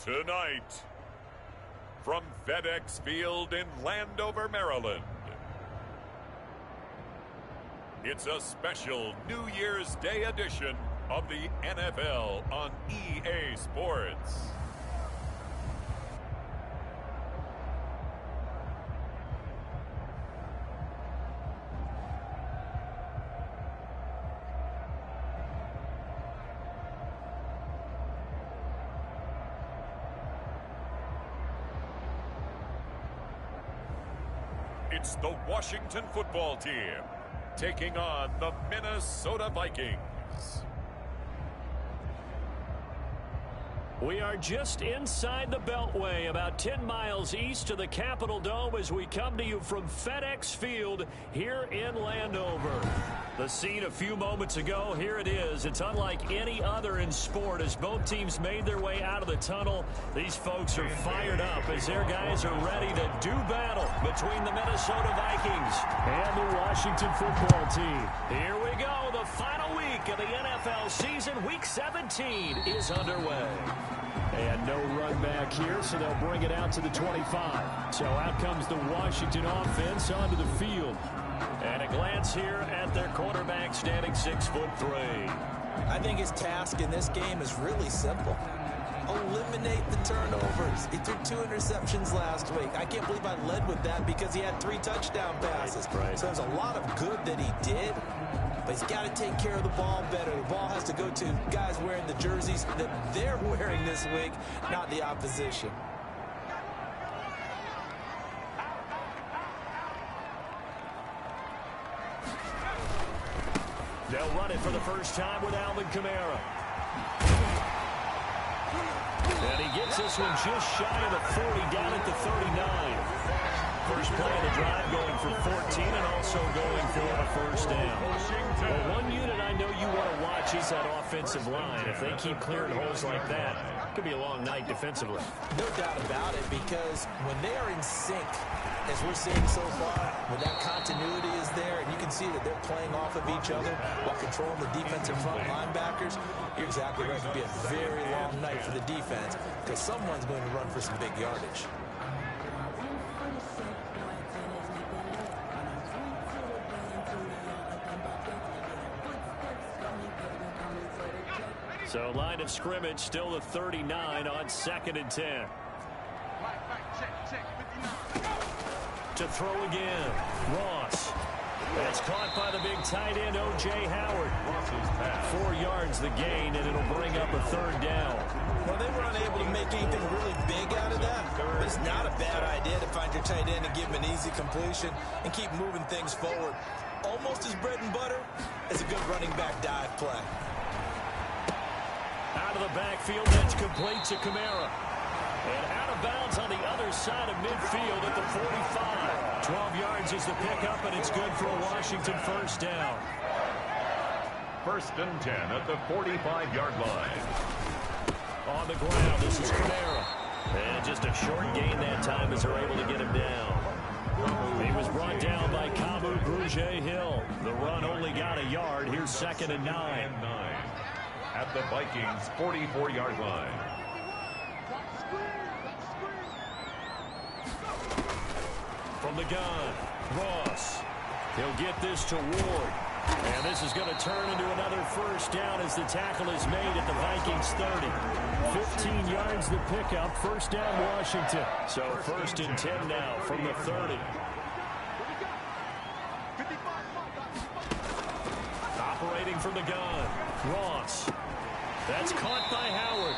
Tonight, from FedEx Field in Landover, Maryland, it's a special New Year's Day edition of the NFL on EA Sports. It's the Washington football team taking on the Minnesota Vikings. We are just inside the Beltway, about 10 miles east of the Capitol Dome as we come to you from FedEx Field here in Landover. The scene a few moments ago, here it is. It's unlike any other in sport as both teams made their way out of the tunnel. These folks are fired up as their guys are ready to do battle between the Minnesota Vikings and the Washington football team. Here we go. The final week of the NFL season, Week 17, is underway. And no run back here, so they'll bring it out to the 25. So out comes the Washington offense onto the field. And a glance here at their quarterback standing 6'3". I think his task in this game is really simple. Eliminate the turnovers. He threw 2 interceptions last week. I can't believe I led with that because he had 3 touchdown passes. Right. So there's a lot of good that he did. But he's got to take care of the ball better. The ball has to go to guys wearing the jerseys that they're wearing this week, not the opposition. They'll run it for the first time with Alvin Kamara. And he gets this one just shy of the 40, down at the 39. First play of the drive going for 14 and also going for a first down. Well, one unit I know you want to watch is that offensive line. If they keep clearing holes like that, it could be a long night defensively. No doubt about it, because when they are in sync, as we're seeing so far, when that continuity is there and you can see that they're playing off of each other while controlling the defensive front linebackers, you're exactly right. It could be a very long night for the defense because someone's going to run for some big yardage. So line of scrimmage still the 39 on 2nd and 10. To throw again. Ross. That's caught by the big tight end, O.J. Howard. 4 yards the gain, and it'll bring up a 3rd down. Well, they were unable to make anything really big out of that. But it's not a bad idea to find your tight end and give him an easy completion and keep moving things forward. Almost as bread and butter as a good running back dive play. Out of the backfield, that's complete to Kamara. And out of bounds on the other side of midfield at the 45. 12 yards is the pickup, and it's good for a Washington first down. 1st and 10 at the 45-yard line. On the ground, this is Kamara. And just a short gain that time as they're able to get him down. He was brought down by Kamu Grugier-Hill. The run only got a yard. Here's 2nd and 9. At the Vikings' 44-yard line. From the gun, Ross. He'll get this to Ward. And this is going to turn into another first down as the tackle is made at the Vikings 30. 15 yards the pickup. First down, Washington. So 1st and 10 now from the 30. Operating from the gun, Ross. That's caught by Howard.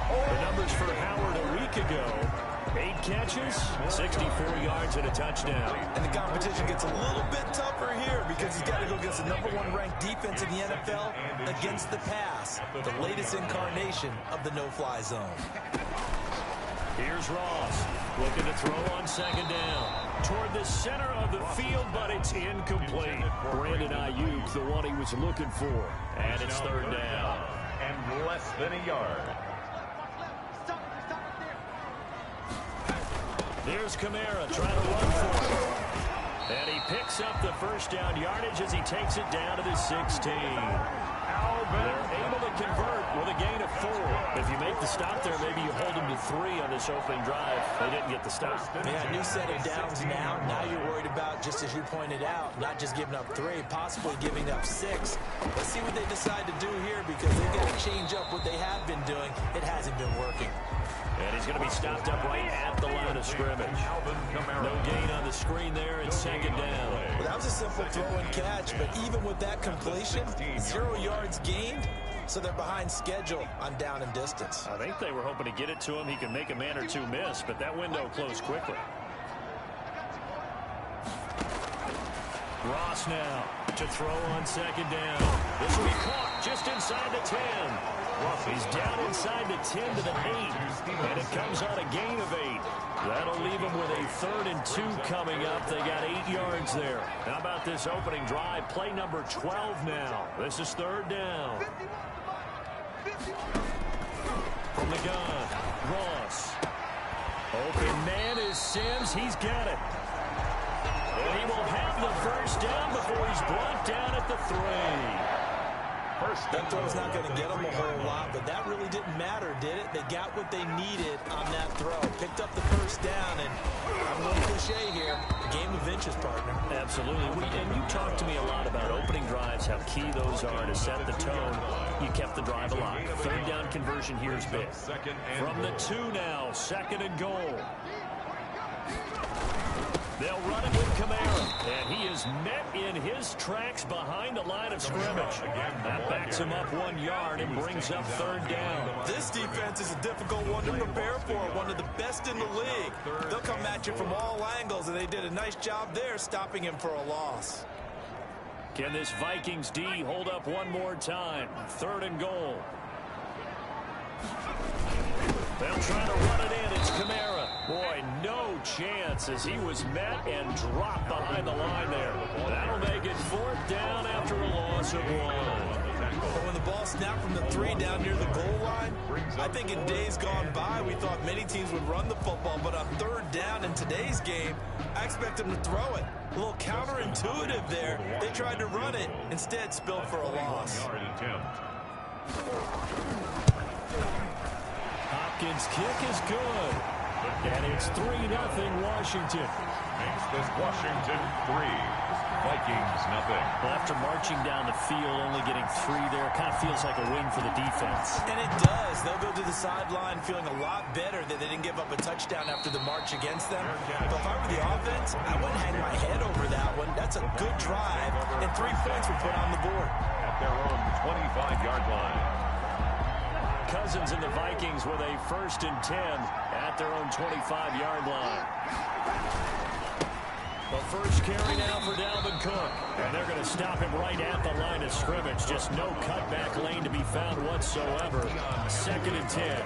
The numbers for Howard a week ago. 8 catches, 64 yards, and a touchdown. And the competition gets a little bit tougher here because he's got to go against the #1 ranked defense in the NFL against the pass, the latest incarnation of the no-fly zone. Here's Ross looking to throw on 2nd down. Toward the center of the field, but it's incomplete. Brandon Ayuk, the one he was looking for. And it's 3rd down. And less than a yard. There's Kamara trying to run for it. And he picks up the first down yardage as he takes it down to the 16. They're able to convert with a gain of 4. If you make the stop there, maybe you hold them to 3 on this opening drive. They didn't get the stop. Yeah, new set of downs now. Now you're worried about, just as you pointed out, not just giving up 3, possibly giving up 6. Let's see what they decide to do here, because they've got to change up what they have been doing. It hasn't been working. And he's going to be stopped up right at the line of scrimmage. No gain on the screen there, and second down. Well, that was a simple throw and catch, but even with that completion, 0 yards gained, so they're behind schedule on down and distance. I think they were hoping to get it to him. He could make a man or 2 miss, but that window closed quickly. Ross now to throw on second down. This will be caught just inside the 10. He's down inside the 10 to the 8, and it comes on a gain of 8. That'll leave him with a 3rd and 2 coming up. They got 8 yards there. How about this opening drive? Play number 12 now. This is 3rd down. From the gun, Ross. Open man is Sims. He's got it. And he will have the first down before he's brought down at the 3. That throw's not going to get them a whole lot, but that really didn't matter, did it? They got what they needed on that throw. Picked up the first down, and I'm a little cliche here, a game of inches, partner. Absolutely. And you talked to me a lot about opening drives, how key those are to set the tone. You kept the drive alive. 3rd down conversion here is big. From the 2 now, 2nd and goal. They'll run it with Kamara, and he is met in his tracks behind the line of scrimmage. That backs him up 1 yard and brings up 3rd down. This defense is a difficult one to prepare for, one of the best in the league. They'll come at you from all angles, and they did a nice job there stopping him for a loss. Can this Vikings D hold up one more time? 3rd and goal. They'll try to run it in. It's Kamara. Boy, no chance as he was met and dropped behind the line there. That'll make it 4th down after a loss of 1. When the ball snapped from the 3 down near the goal line, I think in days gone by, we thought many teams would run the football, but on 3rd down in today's game, I expect them to throw it. A little counterintuitive there. They tried to run it, instead spilled for a loss. Hopkins' kick is good. And it's 3-0 Washington. Makes this Washington 3, Vikings nothing. Well, after marching down the field, only getting 3 there, kind of feels like a win for the defense. And it does. They'll go to the sideline feeling a lot better that they didn't give up a touchdown after the march against them. But if I were the offense, I wouldn't hang my head over that one. That's a good drive, and 3 points were put on the board. At their own 25-yard line. Cousins and the Vikings with a 1st and 10 at their own 25-yard line. The first carry now for Dalvin Cook. And they're going to stop him right at the line of scrimmage. Just no cutback lane to be found whatsoever. 2nd and 10.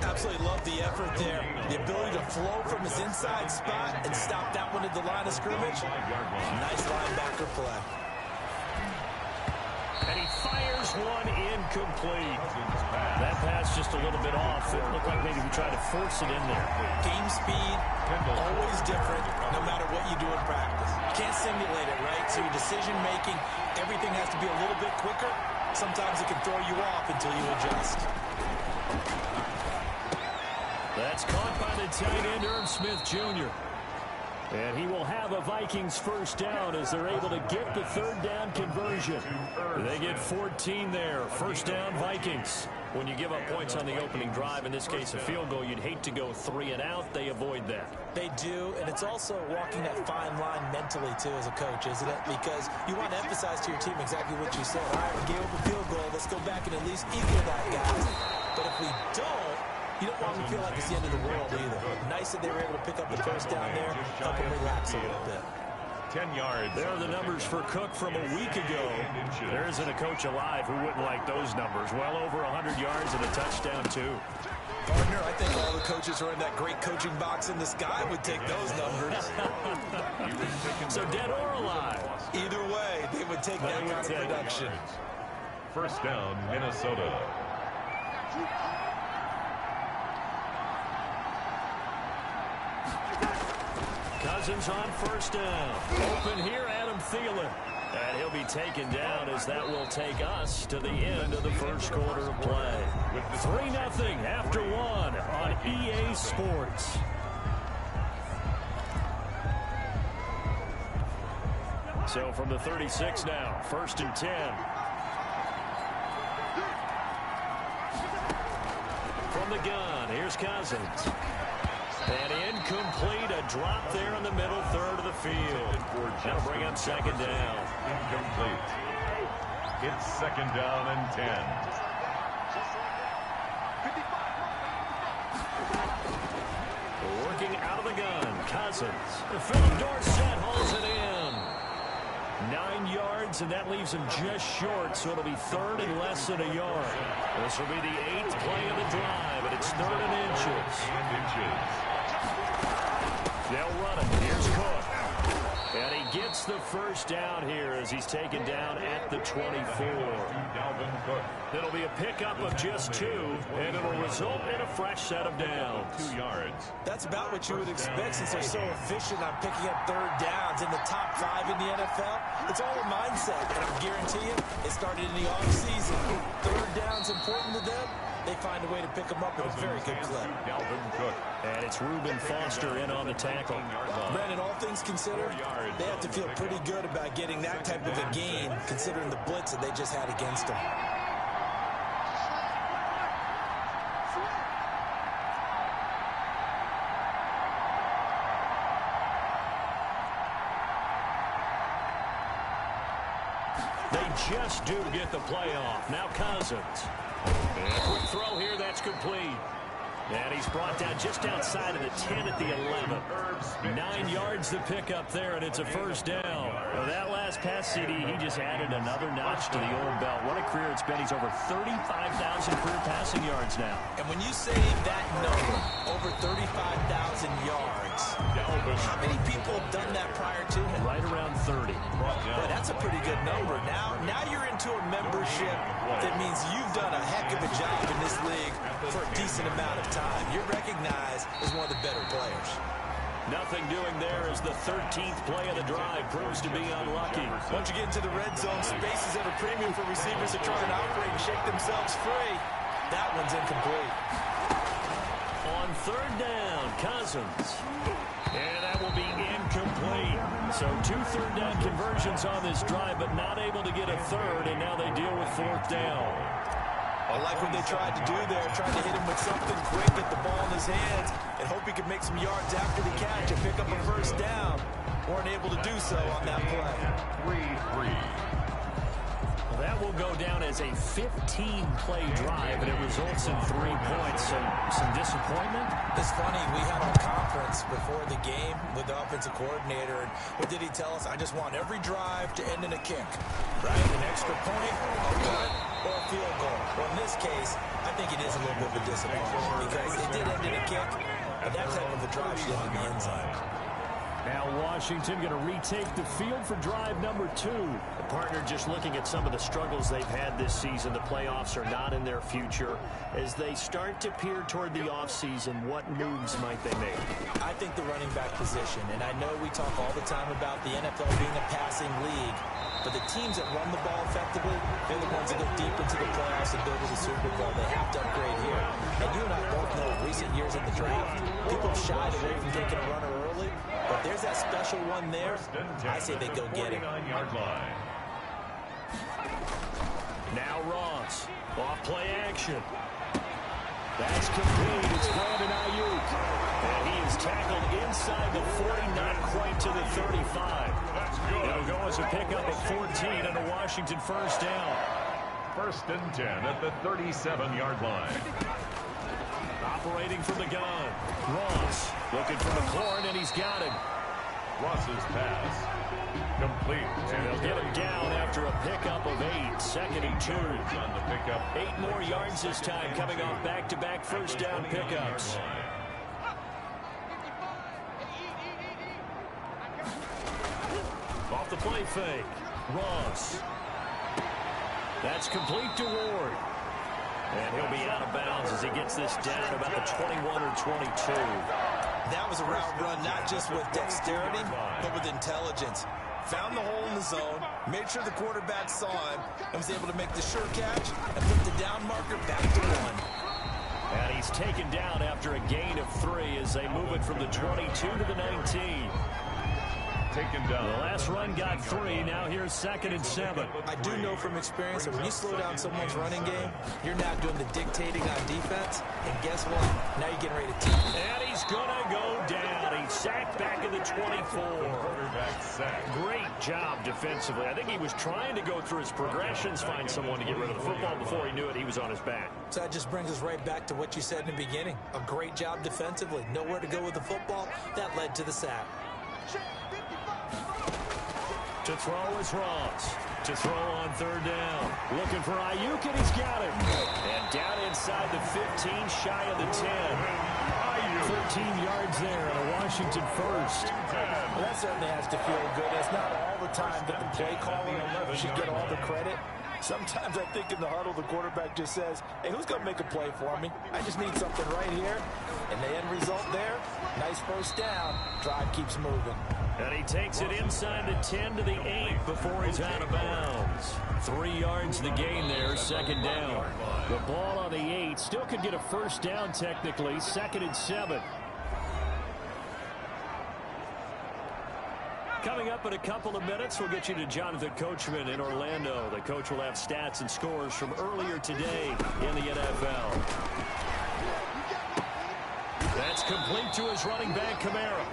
Absolutely love the effort there. The ability to flow from his inside spot and stop that one at the line of scrimmage. Nice linebacker play. And he fires one incomplete. That pass just a little bit off. It looked like maybe he tried to force it in there. Game speed, always different, no matter what you do in practice. You can't simulate it, right? So your decision-making, everything has to be a little bit quicker. Sometimes it can throw you off until you adjust. That's caught by the tight end, Irv Smith Jr. And he will have a Vikings first down as they're able to get the 3rd down conversion. They get 14 there. First down, Vikings. When you give up points on the opening drive, in this case a field goal, you'd hate to go 3 and out. They avoid that. They do, and it's also walking that fine line mentally, too, as a coach, isn't it? Because you want to emphasize to your team exactly what you said. All right, we gave up a field goal. Let's go back and at least equal that, guys. But if we don't, you don't want them to feel like it's the end of the world either. Nice that they were able to pick up the first down there, help them relax a little bit. 10 yards. There are the numbers for Cook from a week ago. There isn't a coach alive who wouldn't like those numbers. Well over 100 yards and a touchdown, too. Partner, I think all the coaches who are in that great coaching box in the sky would take those numbers. So dead or alive? Either way, they would take that kind of production. First down, Minnesota. Cousins on first down. Open here, Adam Thielen. And he'll be taken down as that will take us to the end of the first quarter of play. 3-0 after one on EA Sports. So from the 36 now, 1st and 10. From the gun, here's Cousins. And incomplete, a drop there in the middle third of the field. That'll bring up 2nd down. Incomplete. It's 2nd down and 10. Working out of the gun, Cousins. Philip Dorsett holds it in. 9 yards, and that leaves him just short, so it'll be 3rd and less than a yard. This will be the 8th play of the drive, and it's 3rd and inches. They'll run it. Here's Cook. And he gets the first down here as he's taken down at the 24. It'll be a pickup of just 2, and it'll result in a fresh set of downs. 2 yards. That's about what you would expect since they're so efficient on picking up 3rd downs in the top 5 in the NFL. It's all a mindset, and I guarantee you, it started in the offseason. 3rd down's important to them. They find a way to pick them up at a very good clip. And it's Reuben Foster in on the tackle. Brandon, all things considered, they have to feel pretty good about getting that type of a gain, considering the blitz that they just had against them. They just do get the playoff. Now Cousins. And a quick throw here, that's complete. And he's brought down just outside of the 10 at the 11. 9 yards to pick up there, and it's a 1st down. Well, that last pass CD, he just added another notch to the old belt. What a career it's been. He's over 35,000 career passing yards now. And when you say that number, over 35,000 yards, how many people have done that prior to him? Right around 30. Well, that's a pretty good number. Now you're into a membership that means you've done a heck of a job in this league for a decent amount of time. You're recognized as one of the better players. Nothing doing there as the 13th play of the drive proves to be unlucky. Once you get into the red zone, space is at a premium for receivers to try and operate and shake themselves free. That one's incomplete. On 3rd down, Cousins. And that will be incomplete. So 2 3rd-down conversions on this drive, but not able to get a 3rd, and now they deal with 4th down. I like what they tried to do there, trying to hit him with something quick, get the ball in his hands, and hope he could make some yards after the catch and pick up a 1st down. Weren't able to do so on that play. 3-3. Well, that will go down as a 15-play drive, and it results in 3 points. So some disappointment? It's funny, we had our conference before the game with the offensive coordinator, and what did he tell us? I just want every drive to end in a kick, right? An extra point, a punt, or a field goal. Well, in this case, I think it is a little bit of a disappointment because it did end in a kick, but that type of a drive should end in the end zone. Now Washington going to retake the field for drive number 2. The partner just looking at some of the struggles they've had this season. The playoffs are not in their future. As they start to peer toward the offseason, what moves might they make? I think the running back position, and I know we talk all the time about the NFL being a passing league, but the teams that run the ball effectively, they're the ones that go deep into the playoffs and go to the Super Bowl. They have to upgrade here. And you and I both know in recent years in the draft, people shied away from taking a runner early, but there's that special one there. I say they go get it. Now Ross, off play action. That's complete. It's Brandon Ayuk. And he is tackled inside the 40, not quite to the 35. It'll go as a pickup of 14 and a Washington 1st down. 1st and 10 at the 37-yard line. Operating from the gun. Ross looking for McLaurin, and he's got him. Ross's pass. Complete. And they'll get him down after a pickup of 8. 2nd and 2. On the pickup. 8 more yards this time, coming off back-to-back 1st down pickups. Off the play fake. Ross. That's complete to Ward. And he'll be out of bounds as he gets this down about the 21 or 22. That was a route run not just with dexterity, but with intelligence. found the hole in the zone, made sure the quarterback saw him, and was able to make the sure catch and put the down marker back to 1. And he's taken down after a gain of 3 as they move it from the 22 to the 19. Taken down. The last run got 3. Now here's 2nd and 7. I do know from experience that when you slow down someone's running game, you're now doing the dictating on defense. And guess what? Now you're getting ready to teach. And he's going to go down. He's sacked back at the 24. Quarterback sack. Great job defensively. I think he was trying to go through his progressions, find someone to get rid of the football. Before he knew it, he was on his back. So that just brings us right back to what you said in the beginning. A great job defensively. Nowhere to go with the football. That led to the sack. To throw is Ross. To throw on 3rd down. Looking for Ayuk, and he's got him. And down inside the 15, shy of the 10. 13 yards there on a Washington first. Well, that certainly has to feel good. It's not all the time that the play caller should get all the credit. Sometimes I think in the huddle, the quarterback just says, hey, who's going to make a play for me? I just need something right here. And the end result there, nice first down. Drive keeps moving. And he takes it inside the 10 to the 8 before he's out of bounds. 3 yards the gain there, 2nd down. The ball on the 8 still could get a first down technically, 2nd and 7. Coming up in a couple of minutes, we'll get you to Jonathan Coachman in Orlando. The coach will have stats and scores from earlier today in the NFL. That's complete to his running back, Kamara.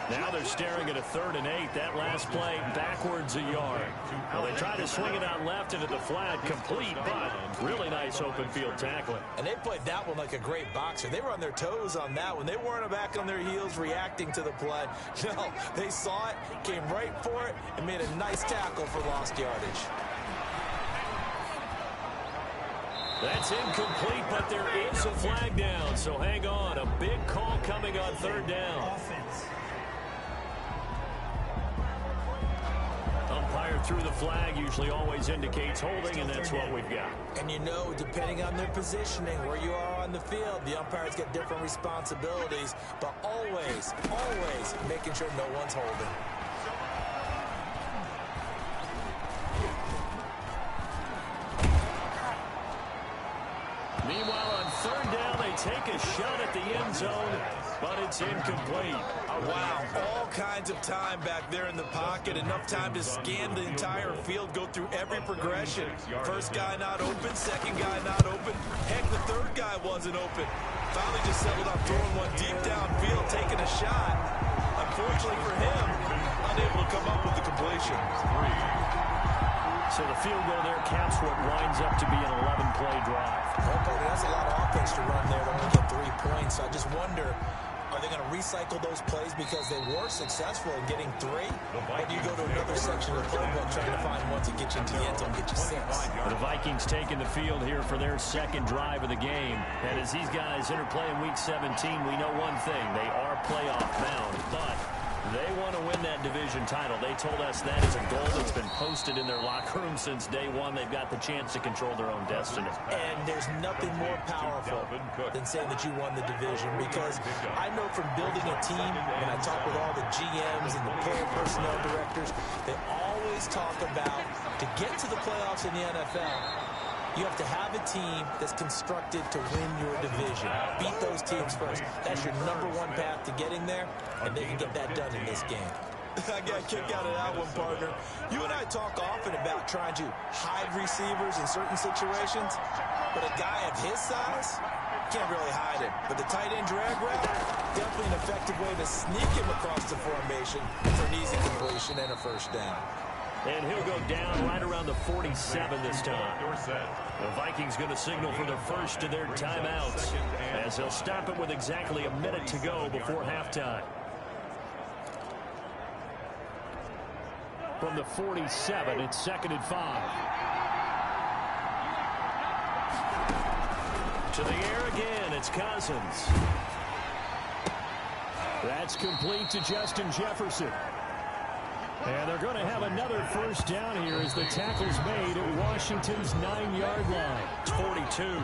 Now they're staring at a 3rd and 8. That last play backwards a yard. Well, they try to swing it out left into the flat, complete, but really nice open field tackling. And they played that one like a great boxer. They were on their toes on that one. They weren't back on their heels reacting to the play. No, they saw it, came right for it, and made a nice tackle for lost yardage. That's incomplete, but there is a flag down, so hang on. A big call coming on 3rd down. Umpire through the flag usually always indicates holding, and that's what we've got. And you know, depending on their positioning, where you are on the field, the umpires get different responsibilities, but always, always making sure no one's holding. Meanwhile, on 3rd down, they take a shot at the end zone, but it's incomplete. Wow, all kinds of time back there in the pocket. Enough time to scan the entire field, go through every progression. First guy not open, second guy not open. Heck, the 3rd guy wasn't open. Finally just settled on throwing one deep downfield, taking a shot. Unfortunately for him, unable to come up with the completion. So the field goal there caps what winds up to be an 11-play drive. Okay, that's a lot of offense to run there to only get 3 points. So I just wonder, are they going to recycle those plays because they were successful in getting 3? Or do you go to another section of the playbook trying to find one to get you into the end zone, get you 6? The Vikings taking the field here for their 2nd drive of the game. And as these guys interplay in Week 17, we know one thing. They are playoff bound, but they want to win that division title. They told us that is a goal that's been posted in their locker room since day one. They've got the chance to control their own destiny. And there's nothing more powerful than saying that you won the division, because I know from building a team, when I talk with all the GMs and the player personnel directors, they always talk about, to get to the playoffs in the NFL, you have to have a team that's constructed to win your division. Beat those teams first. That's your #1 path to getting there, and they can get that done in this game. I got a kick out of that one, partner. You and I talk often about trying to hide receivers in certain situations, but a guy of his size can't really hide him. But the tight end drag route, definitely an effective way to sneak him across the formation for an easy completion and a first down. And he'll go down right around the 47 this time. The Vikings going to signal for the first of their timeouts, as they'll stop it with exactly a minute to go before halftime. From the 47, it's 2nd and 5. To the air again, it's Cousins. That's complete to Justin Jefferson. And they're going to have another first down here as the tackle's made at Washington's 9-yard line. It's 42.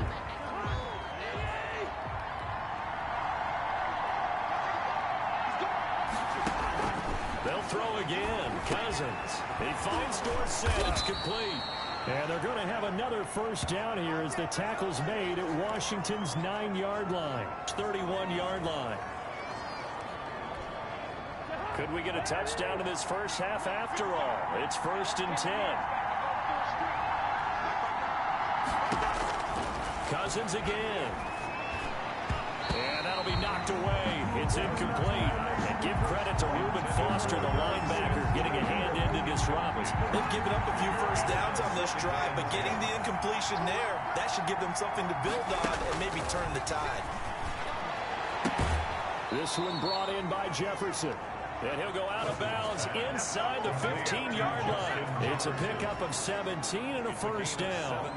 They'll throw again. Cousins. He finds Dorsett. It's complete. And they're going to have another first down here as the tackle's made at Washington's 9-yard line. 31-yard line. Could we get a touchdown in this first half after all? It's 1st and 10. Cousins again. And that'll be knocked away. It's incomplete. And give credit to Reuben Foster, the linebacker, getting a hand in to disrupt. They've given up a few first downs on this drive, but getting the incompletion there, that should give them something to build on and maybe turn the tide. This one brought in by Jefferson. And he'll go out of bounds inside the 15-yard line. It's a pickup of 17 and a first down.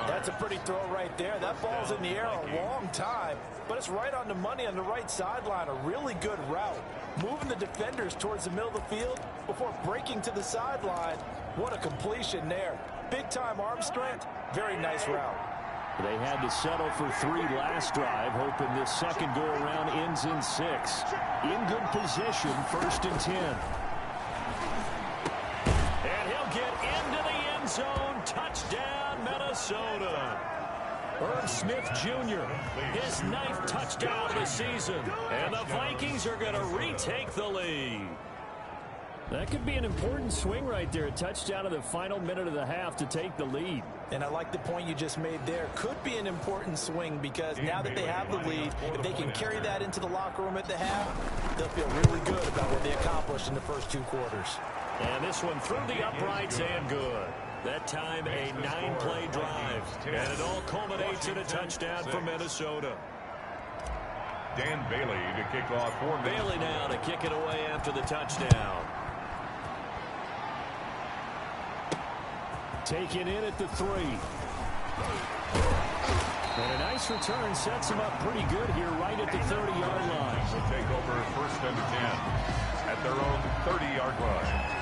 That's a pretty throw right there. That ball's in the air a long time, but it's right on the money on the right sideline. A really good route. Moving the defenders towards the middle of the field before breaking to the sideline. What a completion there. Big-time arm strength. Very nice route. They had to settle for 3 last drive, hoping this second go-around ends in 6. In good position, 1st and 10. And he'll get into the end zone. Touchdown, Minnesota. Irv Smith Jr., his 9th touchdown of the season. And the Vikings are going to retake the lead. That could be an important swing right there. A touchdown in the final minute of the half to take the lead. And I like the point you just made there. Could be an important swing because now that they have the lead, if they can carry that into the locker room at the half, they'll feel really good about what they accomplished in the first 2 quarters. And this one through the uprights and good. That time a 9-play drive. And it all culminates in a touchdown for Minnesota. Dan Bailey to kick off for Bailey now to kick it away after the touchdown. Taken in at the 3. And a nice return sets him up pretty good here right at the 30-yard line. Will take over 1st and 10 at their own 30-yard line.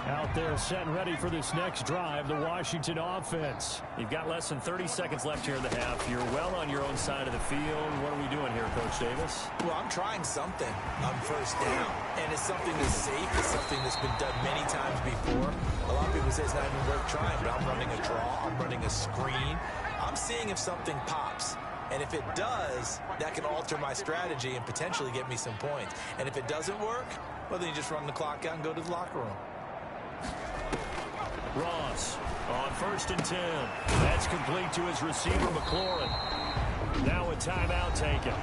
Out there set and ready for this next drive, the Washington offense. You've got less than 30 seconds left here in the half. You're well on your own side of the field. What are we doing here, Coach Davis? Well, I'm trying something on first down, and it's something that's safe. It's something that's been done many times before. A lot of people say it's not even worth trying, but I'm running a draw. I'm running a screen. I'm seeing if something pops. And if it does, that can alter my strategy and potentially get me some points. And if it doesn't work, well, then you just run the clock out and go to the locker room. Ross on 1st and 10. That's complete to his receiver, McLaurin. Now a timeout taken.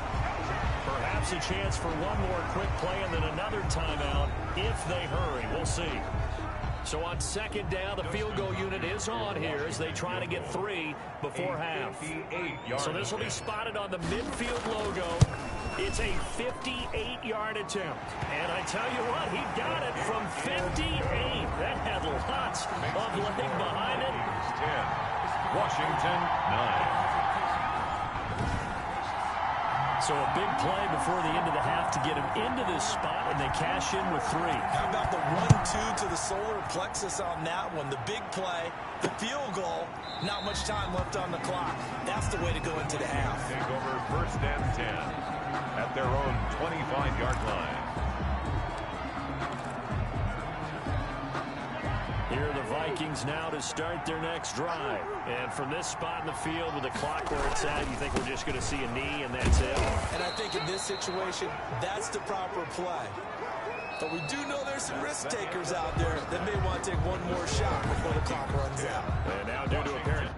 Perhaps a chance for one more quick play and then another timeout if they hurry. We'll see. So on 2nd down, the field goal unit is on here as they try to get 3 before half. So this will be spotted on the midfield logo. It's a 58-yard attempt. And I tell you what, he got it from 58. That had lots of leg behind it. 10. Washington 9. So a big play before the end of the half to get him into this spot, and they cash in with 3. How about the 1-2 to the solar plexus on that one? The big play, the field goal, not much time left on the clock. That's the way to go into the half. Take over 1st and 10 at their own 25-yard line. Here are the Vikings now to start their next drive. And from this spot in the field with the clock where it's at, you think we're just going to see a knee and that's it? And I think in this situation, that's the proper play. But we do know there's some risk takers out there that may want to take one more shot before the clock runs out. And now due to apparent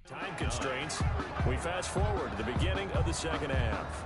time constraints, we fast forward to the beginning of the second half.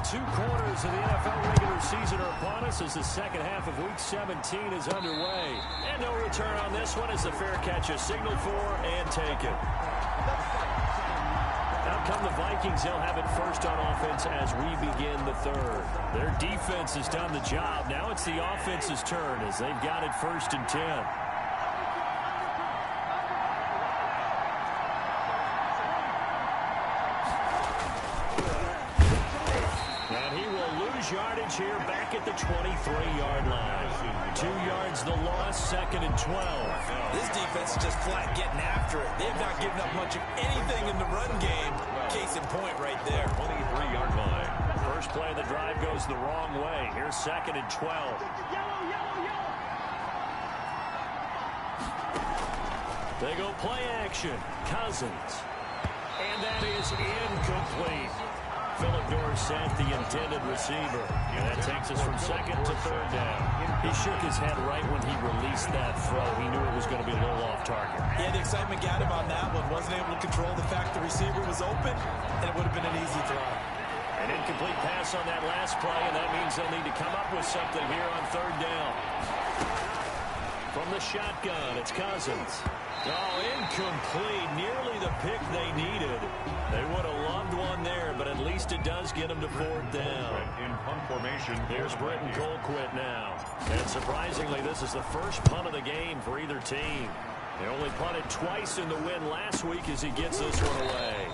2 quarters of the NFL regular season are upon us as the second half of Week 17 is underway. And no return on this one as the fair catch is signaled for and taken. Out come the Vikings. They'll have it first on offense as we begin the third. Their defense has done the job. Now it's the offense's turn as they've got it 1st and 10. Yardage here back at the 23-yard line. 2 yards the loss, 2nd and 12. This defense is just flat getting after it. They have not given up much of anything in the run game. Case in point right there. 23-yard line. First play of the drive goes the wrong way. Here's 2nd and 12. They go play action. Cousins. And that is incomplete. Philip Dorsett, the intended receiver. And that takes us from 2nd to 3rd down. He shook his head right when he released that throw. He knew it was going to be a little off target. Yeah, the excitement got him on that one. Wasn't able to control the fact the receiver was open, and it would have been an easy throw. An incomplete pass on that last play, and that means they'll need to come up with something here on 3rd down. From the shotgun, it's Cousins. Oh, incomplete. Nearly the pick they needed. They would have loved one there, but at least it does get them to 4th down. In punt formation. Here's Britton Colquitt now. And surprisingly, this is the first punt of the game for either team. They only punted twice in the win last week as he gets this one away.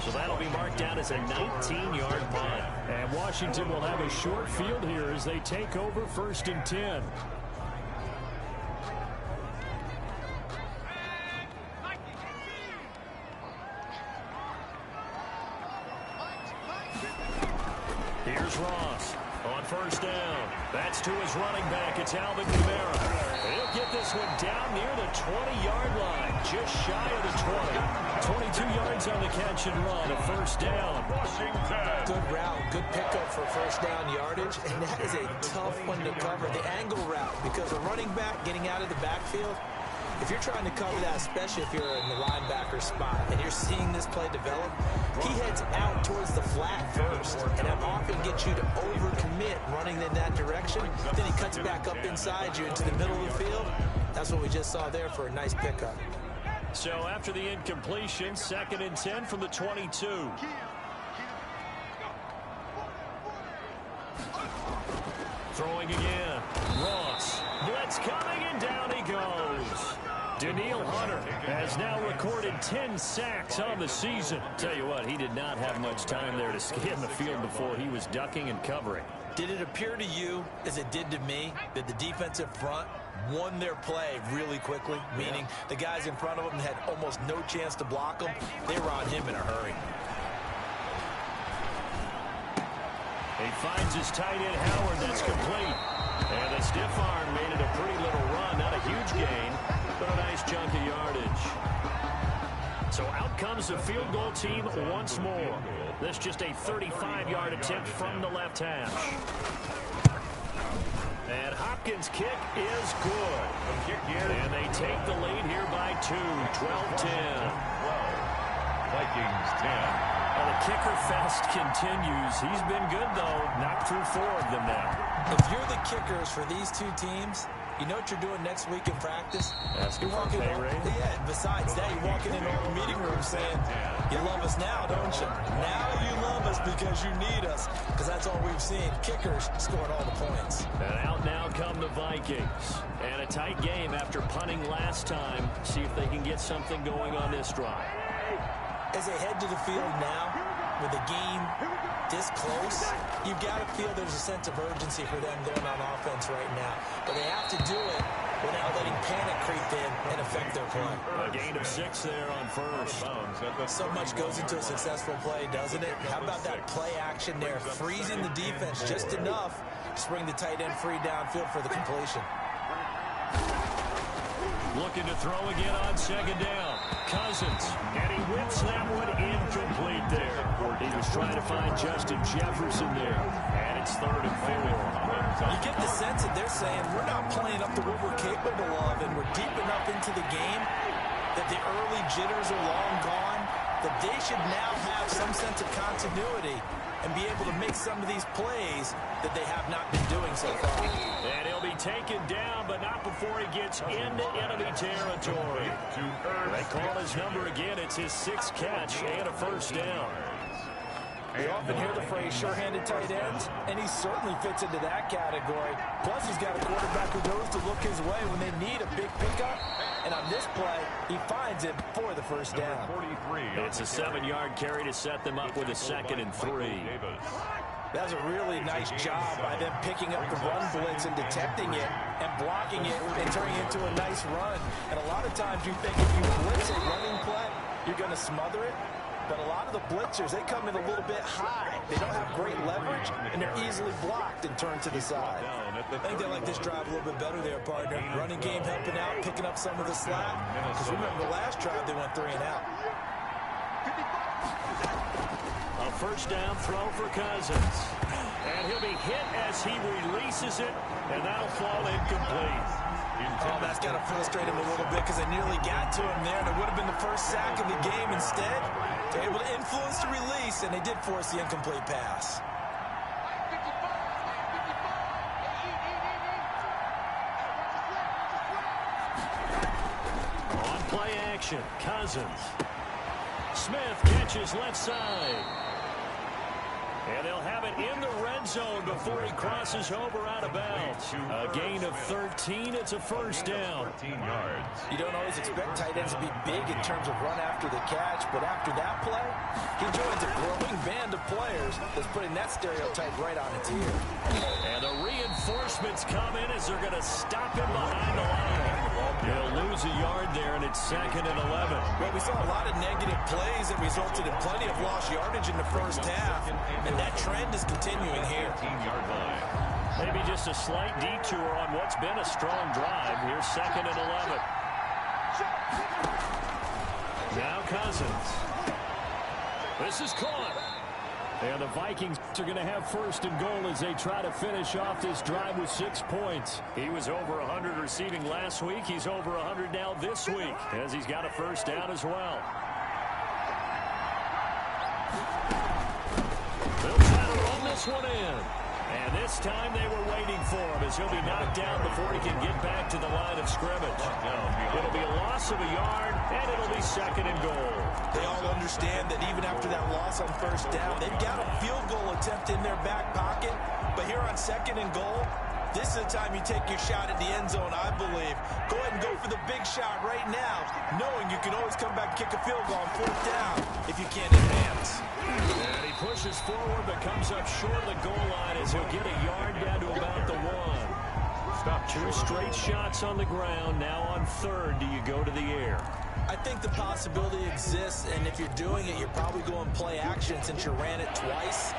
So that'll be marked down as a 19-yard punt. And Washington will have a short field here as they take over 1st and 10. Here's Ross on 1st down. That's to his running back. It's Alvin Kamara. He'll get this one down near the 20-yard line, just shy of the 20. 22 yards on the catch and run, a 1st down. Washington. Good route, good pickup for 1st down yardage, and that is a tough one to cover. The angle route, because a running back getting out of the backfield, if you're trying to cover that, especially if you're in the linebacker spot and you're seeing this play develop, he heads out towards the flat first, and that often gets you to overcommit running in that direction. Then he cuts back up inside you into the middle of the field. That's what we just saw there for a nice pickup. So after the incompletion, 2nd and 10 from the 22. Throwing again. Ross. Blitz coming, and down he goes. Daniil Hunter has now recorded 10 sacks on the season. Tell you what, he did not have much time there to scan the field before he was ducking and covering. Did it appear to you, as it did to me, that the defensive front won their play really quickly? Meaning the guys in front of them had almost no chance to block him. They were on him in a hurry. He finds his tight end, Howard. That's complete. And the stiff arm made it a pretty little run. Not a huge gain, but a nice chunk of yardage. So out comes the field goal team once more. This just a 35-yard attempt from the left hash. And Hopkins' kick is good. And they take the lead here by 2, 12-10. Vikings 10. Well, the kicker fest continues. He's been good, though. Knocked through 4 of them now. If you're the kickers for these two teams, you know what you're doing next week in practice? Asking for a pay raise? Yeah, besides that, you're walking into a meeting room saying, you love us now, don't you? Now you love us because you need us. Because that's all we've seen. Kickers scoring all the points. And out now come the Vikings. And a tight game after punting last time. See if they can get something going on this drive. As they head to the field now, with the game this close, you've got to feel there's a sense of urgency for them going on offense right now. But they have to do it without letting panic creep in and affect their play. A gain of 6 there on 1st. So much goes into a successful play, doesn't it? How about that play action there, freezing the defense just enough to bring the tight end free downfield for the completion. Looking to throw again on 2nd down. Cousins, and he whips that one incomplete there. He was trying to find Justin Jefferson there, and it's 3rd and 4. You get the sense that they're saying we're not playing up to what we're capable of, and we're deep enough into the game that the early jitters are long gone, that they should now have some sense of continuity and be able to make some of these plays that they have not been doing so far. And he'll be taken down, but not before he gets into enemy territory. They call his number again. It's his 6th catch and a first down. You often hear the phrase sure-handed tight ends, and he certainly fits into that category. Plus, he's got a quarterback who knows to look his way when they need a big pickup. And on this play, he finds it for the first down. It's a 7-yard carry to set them up with a 2nd and 3. That's a really nice job by them picking up the run blitz and detecting it and blocking it and turning it into a nice run. And a lot of times you think if you blitz a running play, you're going to smother it. But a lot of the blitzers, they come in a little bit high. They don't have great leverage, and they're easily blocked and turned to the side. I think they like this drive a little bit better there, partner. Running game helping out, picking up some of the slack. Because remember, the last drive they went 3 and out. A first down throw for Cousins. And he'll be hit as he releases it, and that'll fall incomplete. Oh, that's got to frustrate him a little bit because they nearly got to him there, and it would have been the first sack of the game. Instead, they're able to influence the release, and they did force the incomplete pass. On play action, Cousins. Smith catches left side. And they'll have it in the red zone before he crosses over out of bounds. A gain of 13. It's a first down. You don't always expect tight ends to be big in terms of run after the catch, but after that play, he joins a growing band of players that's putting that stereotype right on its ear. And the reinforcements come in as they're going to stop him behind the line. He'll lose a yard there, and it's 2nd and 11. Well, we saw a lot of negative plays that resulted in plenty of lost yardage in the first half, and that trend is continuing here. Maybe just a slight detour on what's been a strong drive. Here's 2nd and 11. Now Cousins. This is caught. And the Vikings are going to have 1st and goal as they try to finish off this drive with 6 points. He was over 100 receiving last week. He's over 100 now this week as he's got a first down as well. They'll try to run this one in. And this time they were waiting for him as he'll be knocked down before he can get back to the line of scrimmage. It'll be a loss of a yard, and it'll be 2nd and goal. They all understand that even after that loss on first down, they've got a field goal attempt in their back pocket. But here on 2nd and goal, this is the time you take your shot at the end zone, I believe. Go ahead and go for the big shot right now, knowing you can always come back and kick a field goal on 4th down if you can't advance. And he pushes forward but comes up short of the goal line as he'll get a yard down to about the 1. Stop. 2 straight shots on the ground. Now on 3rd, do you go to the air? I think the possibility exists, and if you're doing it, you're probably going play action since you ran it twice.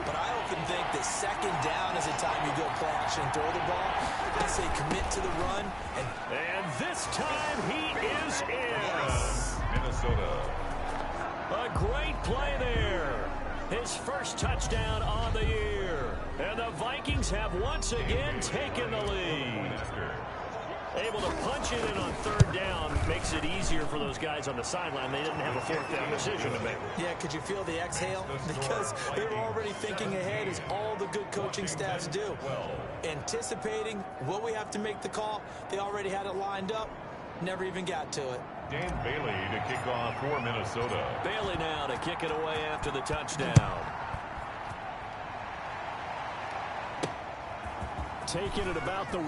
But I often think that 2nd down is the time you go play action and throw the ball. I say commit to the run. And this time he is in. Minnesota. A great play there. His first touchdown on the year. And the Vikings have once again taken the lead. Able to punch it in on 3rd down makes it easier for those guys on the sideline. They didn't have a 4th down decision to make. Yeah, could you feel the exhale? Because they were already thinking ahead, as all the good coaching staffs do. Anticipating, will we have to make the call? They already had it lined up. Never even got to it. Dan Bailey to kick off for Minnesota. Bailey now to kick it away after the touchdown. Taking it about the 1.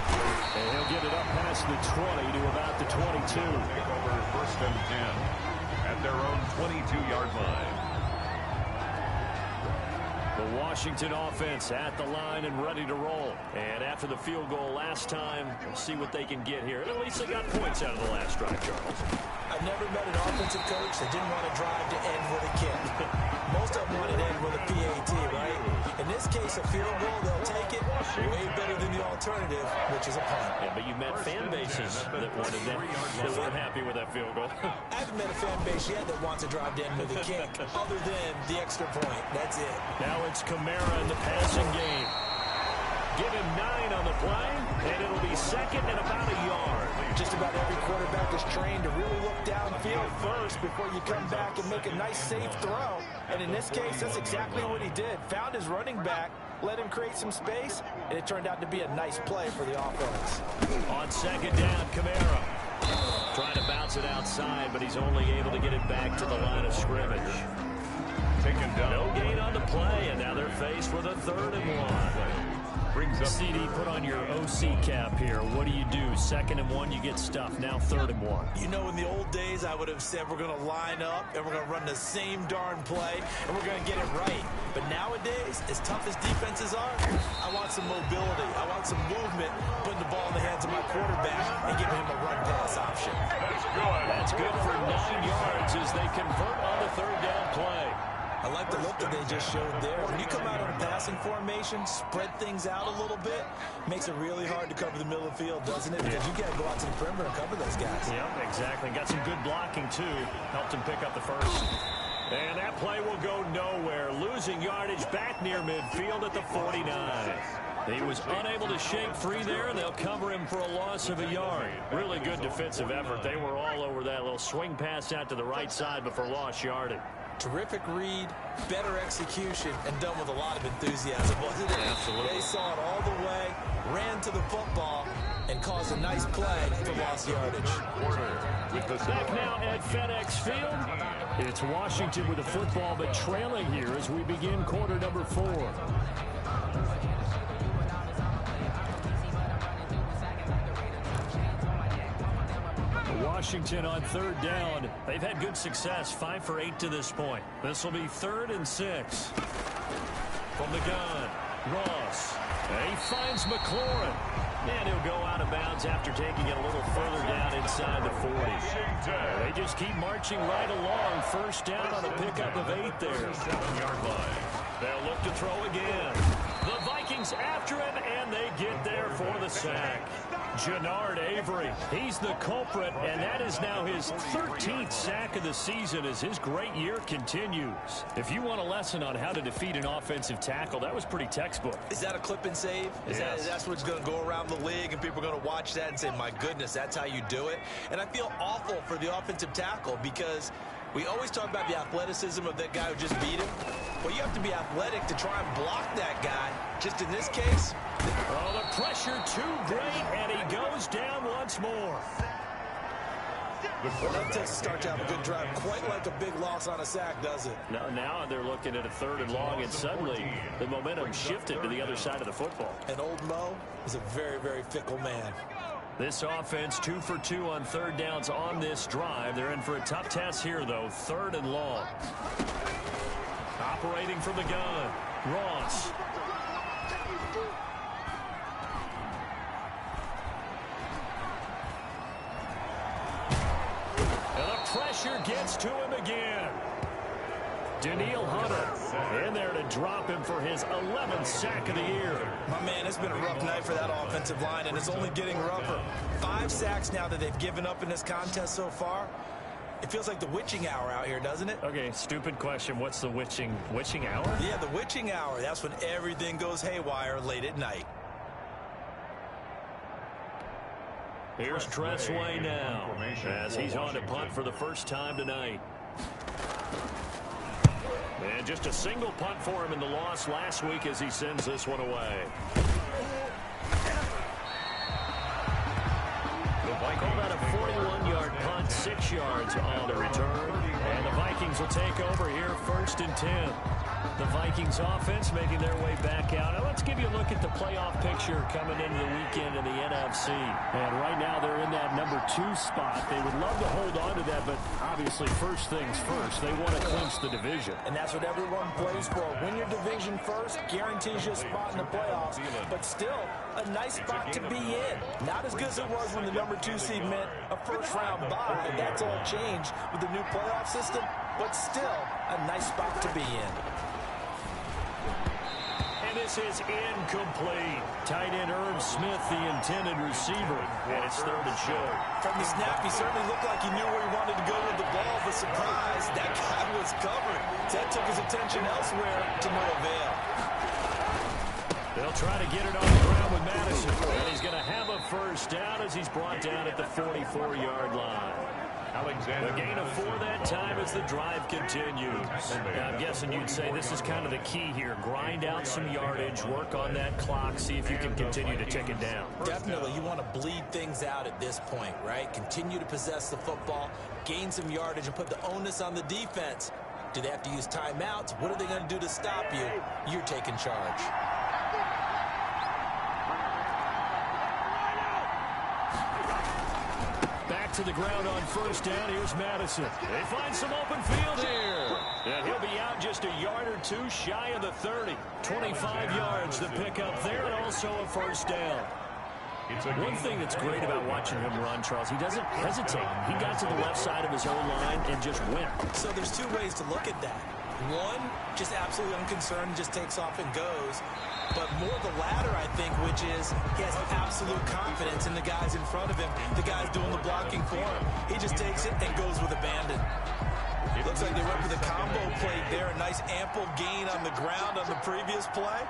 And he'll get it up past the 20 to about the 22. Take over 1st and 10 at their own 22-yard line. The Washington offense at the line and ready to roll. And after the field goal last time, we'll see what they can get here. At least they got points out of the last drive, Charles. I've never met an offensive coach that didn't want to drive to end with a kick. Most of them want to end with a PAT, right? In this case, a field goal, they'll take it way better than the alternative, which is a punt. Yeah, but you met fan bases that wanted that, that weren't happy with that field goal. I haven't met a fan base yet that wants to drive to end with a kick, other than the extra point. That's it. Now it's Kamara in the passing game. Give him 9 on the play, and it'll be 2nd and about a yard. Just about every quarterback is trained to really look downfield first before you come back and make a nice, safe throw. And in this case, that's exactly what he did. Found his running back, let him create some space, and it turned out to be a nice play for the offense. On second down, Kamara trying to bounce it outside, but he's only able to get it back to the line of scrimmage. Taken down. No gain on the play, and now they're faced with a 3rd and 1. Brings up CD, put on your OC cap here. What do you do? 2nd and 1, you get stuffed. Now 3rd and 1. You know, in the old days, I would have said we're going to line up and we're going to run the same darn play and we're going to get it right. But nowadays, as tough as defenses are, I want some mobility. I want some movement, putting the ball in the hands of my quarterback and giving him a run-pass option. That's good for 9 yards as they convert on the 3rd down play. I like the look that they just showed there. When you come out on a passing formation, spread things out a little bit, makes it really hard to cover the middle of the field, doesn't it? Because you got to go out to the perimeter and cover those guys. Yep, exactly. Got some good blocking, too. Helped him pick up the first. And that play will go nowhere. Losing yardage back near midfield at the 49. He was unable to shake free there, and they'll cover him for a loss of a yard. Really good defensive effort. They were all over that little swing pass out to the right side before lost yardage. Terrific read, better execution, and done with a lot of enthusiasm, wasn't it? Absolutely. They saw it all the way, ran to the football, and caused a nice play for lost yardage. Back now at FedEx Field. It's Washington with the football, but trailing here as we begin quarter number 4. Washington on 3rd down. They've had good success, 5 for 8 to this point. This will be 3rd and 6. From the gun, Ross. He finds McLaurin. And he'll go out of bounds after taking it a little further down inside the 40. They just keep marching right along. 1st down on a pickup of 8 there. 7-yard line. They'll look to throw again. The Vikings after him, and they get there for the sack. Jannard Avery, he's the culprit, and that is now his 13th sack of the season as his great year continues. If you want a lesson on how to defeat an offensive tackle, that was pretty textbook. Is that a clip and save? That's what's going to go around the league, and people are going to watch that and say, my goodness, that's how you do it? And I feel awful for the offensive tackle because we always talk about the athleticism of that guy who just beat him. Well, you have to be athletic to try and block that guy. Just in this case. Oh, the pressure too great, and he goes down once more. That takes a start to have a good drive. Quite like a big loss on a sack, does it? Now they're looking at a 3rd and long, and suddenly the momentum shifted to the other side of the football. And old Mo is a very, very fickle man. This offense 2 for 2 on 3rd downs on this drive. They're in for a tough test here, though. 3rd and long. Operating from the gun, Ross. And the pressure gets to him again. Daniil Hunter in there to drop him for his 11th sack of the year. My man, it's been a rough night for that offensive line, and it's only getting rougher. 5 sacks now that they've given up in this contest so far. It feels like the witching hour out here, doesn't it? Okay, stupid question. What's the witching hour? Yeah, the witching hour. That's when everything goes haywire late at night. Here's Tressway now as he's on to punt for the first time tonight. And just a single punt for him in the loss last week as he sends this one away. Called out a 41-yard punt, 6 yards on the return. And the Vikings will take over here 1st and 10. The Vikings offense making their way back out. Now let's give you a look at the playoff picture coming into the weekend in the NFC. And right now they're in that number 2 spot. They would love to hold on to that, but obviously first things first. They want to clinch the division. And that's what everyone plays for. Win your division first, guarantees you a spot in the playoffs. But still, a nice spot to be in. Not as good as it was when the number 2 seed meant a first-round bye. That's all changed with the new playoff system. But still, a nice spot to be in. And this is incomplete. Tight end Irv Smith, the intended receiver. And it's 3rd and short. From the snap, he certainly looked like he knew where he wanted to go with the ball, but surprise, that guy was covered. That took his attention elsewhere to no avail. They'll try to get it on the ground with Madison. And he's going to have a first down as he's he's brought down at the 44-yard line. A gain of 4 that time as the drive continues. Now, I'm guessing you'd say this is kind of the key here. Grind out some yardage, work on that clock, see if you can continue to tick it down. Definitely, you want to bleed things out at this point, right? Continue to possess the football, gain some yardage, and put the onus on the defense. Do they have to use timeouts? What are they going to do to stop you? You're taking charge. To the ground on first down. Here's Madison. They find some open field here. And he'll be out just a yard or two shy of the 30. 25 yards to pick up there, and also a first down. One thing that's great about watching him run, Charles, he doesn't hesitate. He got to the left side of his own line and just went. So there's two ways to look at that. One, just absolutely unconcerned, just takes off and goes. But more the latter, I think, which is he has absolute confidence in the guys in front of him, the guys doing the blocking for him. He just takes it and goes with abandon. Looks like they went for the combo play there. A nice ample gain on the ground on the previous play.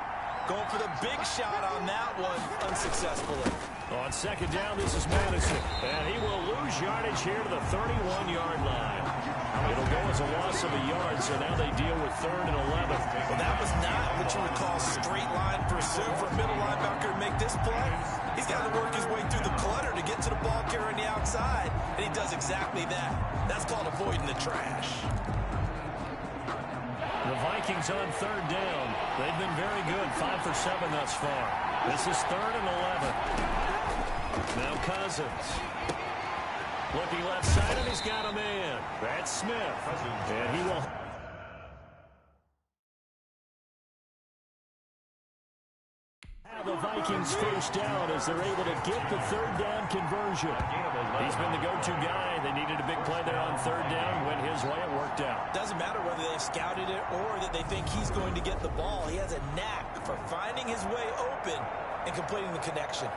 Going for the big shot on that one unsuccessfully. On second down, this is Madison. And he will lose yardage here to the 31-yard line. It'll go as a loss of a yard, so now they deal with 3rd and 11. Well, that was not what you would call straight line pursuit for a middle linebacker to make this play. He's got to work his way through the clutter to get to the ball carrier on the outside, and he does exactly that. That's called avoiding the trash. The Vikings on 3rd down. They've been very good, 5 for 7 thus far. This is 3rd and 11. Now Cousins. Looking left side, and he's got a man. That's Smith. And he will... have the Vikings first down as they're able to get the 3rd down conversion. He's been the go-to guy. They needed a big play there on 3rd down. Went his way. It worked out. Doesn't matter whether they've scouted it or that they think he's going to get the ball. He has a knack for finding his way open and completing the connection.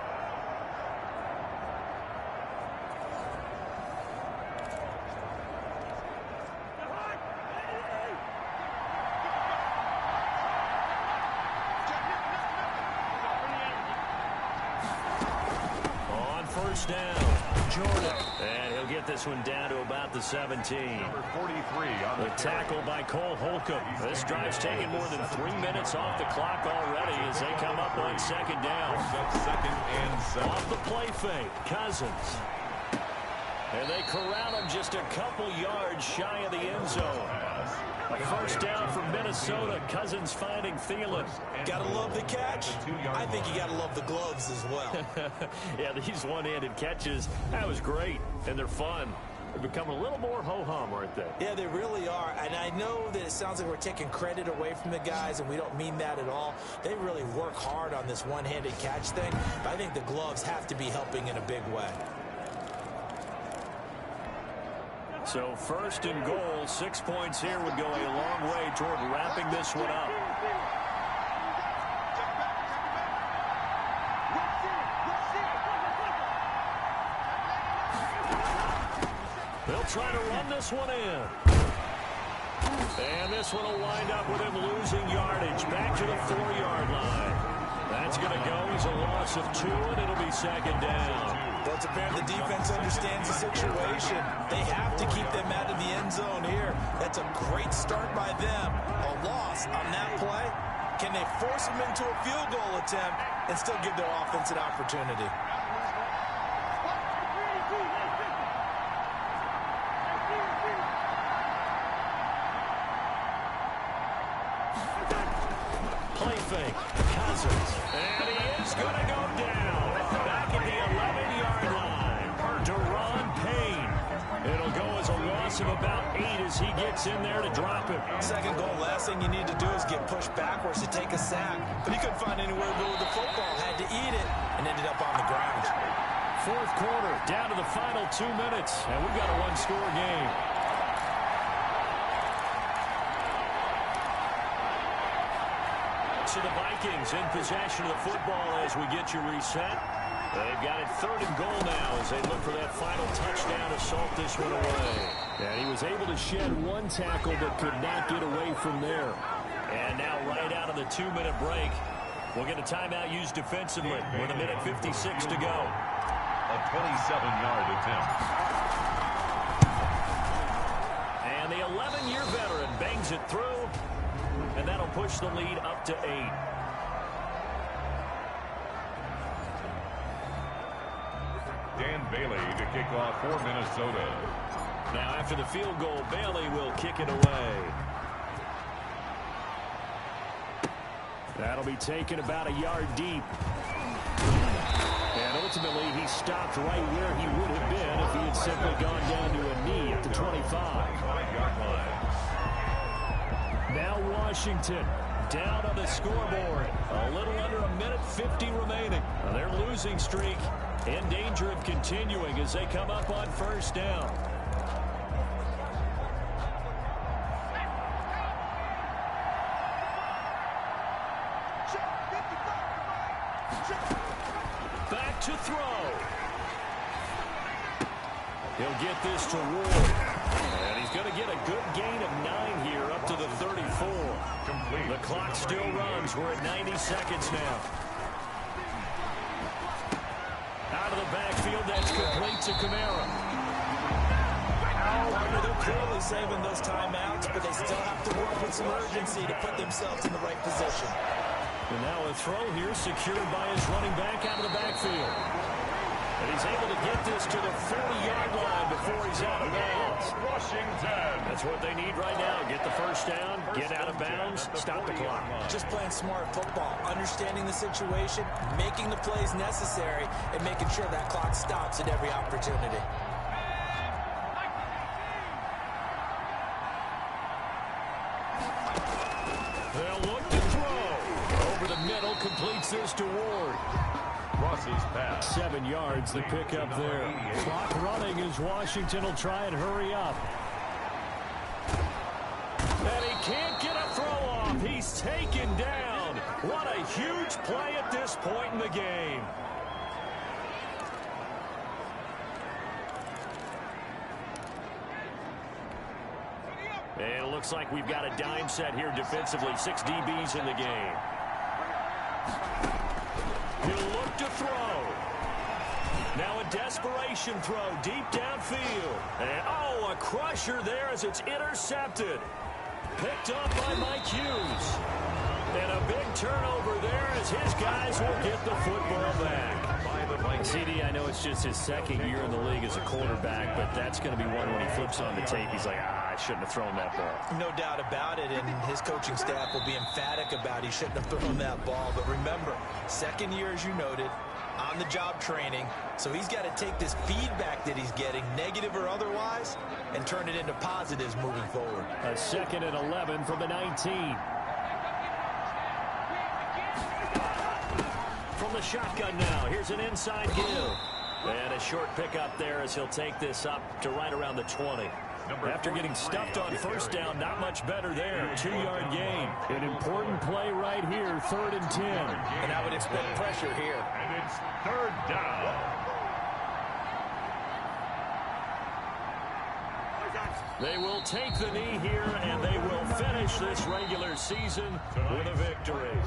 First down, Jordan. And he'll get this one down to about the 17. Number 43 on the tackle by Cole Holcomb. This drive's taken more than 3 minutes off the clock already as they come up on second down. Second and 7. Off the play fake, Cousins. And they corral him just a couple yards shy of the end zone. A first down from Minnesota. Cousins finding Thielen. Gotta love the catch. I think you gotta love the gloves as well. Yeah, these one-handed catches, that was great, and they're fun. They're becoming a little more ho-hum, aren't they? Yeah, they really are. And I know that it sounds like we're taking credit away from the guys, and we don't mean that at all. They really work hard on this one-handed catch thing, but I think the gloves have to be helping in a big way. So first and goal, 6 points here would go a long way toward wrapping this one up. They'll try to run this one in. And this one will wind up with him losing yardage back to the 4-yard line. That's going to go as a loss of 2, and it'll be second down. Well, it's apparent the defense understands the situation. They have to keep them out of the end zone here. That's a great start by them. A loss on that play. Can they force them into a field goal attempt and still give their offense an opportunity? Play fake. Cousins. And he is going to go down. Back at the 11-yard line. Deron Payne. It'll go as a loss of about 8 as he gets in there to drop it. Second goal, last thing you need to do is get pushed backwards to take a sack. But he couldn't find anywhere to go with the football. Had to eat it and ended up on the ground. Fourth quarter, down to the final 2 minutes. And we've got a one-score game. So the Vikings in possession of the football as we get you reset. They've got it 3rd and goal now as they look for that final touchdown to salt this one away. And he was able to shed one tackle but could not get away from there. And now right out of the 2-minute break, we'll get a timeout used defensively with 1:56 to go. a 27-yard attempt. And the 11-year veteran bangs it through, and that'll push the lead up to 8. Dan Bailey to kick off for Minnesota. Now after the field goal, Bailey will kick it away. That'll be taken about a yard deep. And ultimately, he stopped right where he would have been if he had simply gone down to a knee at the 25. Now Washington down on the scoreboard. A little under a minute 50 remaining. Now their losing streak in danger of continuing as they come up on first down. Back to throw. He'll get this to Ward. And he's going to get a good gain of 9 here up to the 34. The clock still runs. We're at 90 seconds now. Out of the backfield, that's complete to Kamara. They're clearly saving those timeouts, but they still have to work with some urgency to put themselves in the right position. And now a throw here secured by his running back out of the backfield. And he's able to get this to the 40-yard line before he's out of bounds. Washington. That's what they need right now. Get the first down, get out of bounds, stop the clock. Just playing smart football, understanding the situation, making the plays necessary, and making sure that clock stops at every opportunity. They'll look to throw. Over the middle, completes this to Ward. Ross's pass. 7 yards, the pickup there. Clock running as Washington will try and hurry up. And he can't get a throw off. He's taken down. What a huge play at this point in the game. And it looks like we've got a dime set here defensively. 6 DBs in the game. He'll look to throw. Now a desperation throw deep downfield. And, oh, a crusher there as it's intercepted. Picked up by Mike Hughes. And a big turnover there as his guys will get the football back. CD, I know it's just his second year in the league as a quarterback, but that's going to be one when he flips on the tape. He's like, I shouldn't have thrown that ball. No doubt about it, and his coaching staff will be emphatic about he shouldn't have thrown that ball. But remember, second year, as you noted, on-the-job training, so he's got to take this feedback that he's getting, negative or otherwise, and turn it into positives moving forward. A 2nd and 11 from the 19. From the shotgun now, here's an inside give. And a short pickup there as he'll take this up to right around the 20. After getting stuffed on first down, not much better there. 2-yard gain. An important play right here, 3rd and 10. And I would expect pressure here. And it's 3rd down. They will take the knee here, and they will finish this regular season with a victory.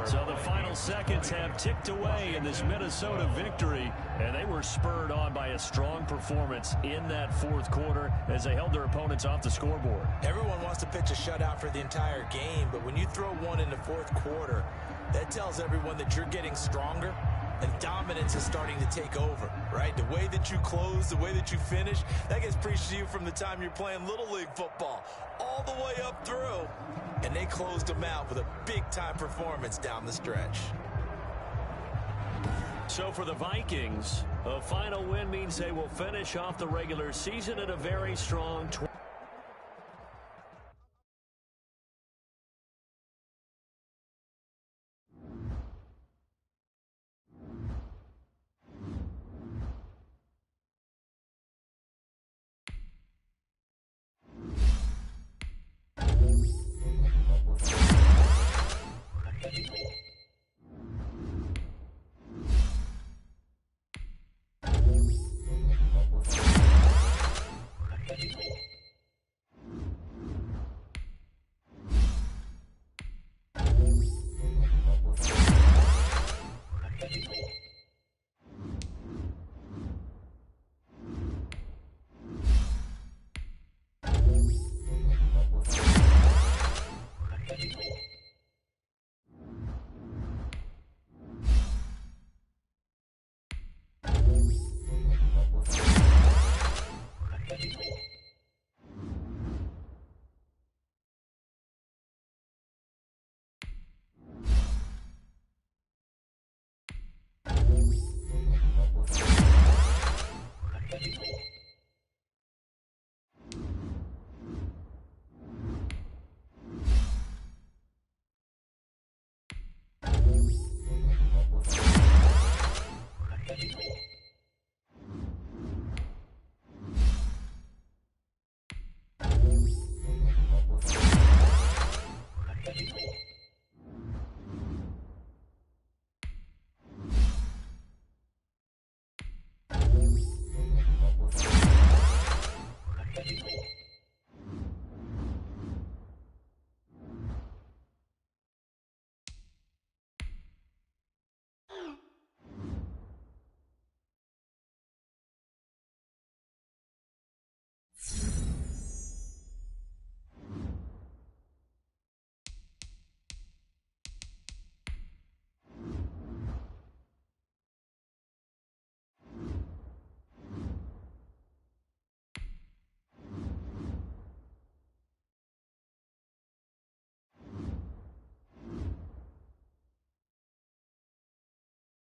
So the final seconds have ticked away in this Minnesota victory, and they were spurred on by a strong performance in that 4th quarter as they held their opponents off the scoreboard. Everyone wants to pitch a shutout for the entire game, but when you throw one in the 4th quarter, that tells everyone that you're getting stronger and dominance is starting to take over, right? The way that you close, the way that you finish, that gets preached to you from the time you're playing Little League football all the way up through. And they closed them out with a big-time performance down the stretch. So for the Vikings, a final win means they will finish off the regular season at a very strong 20.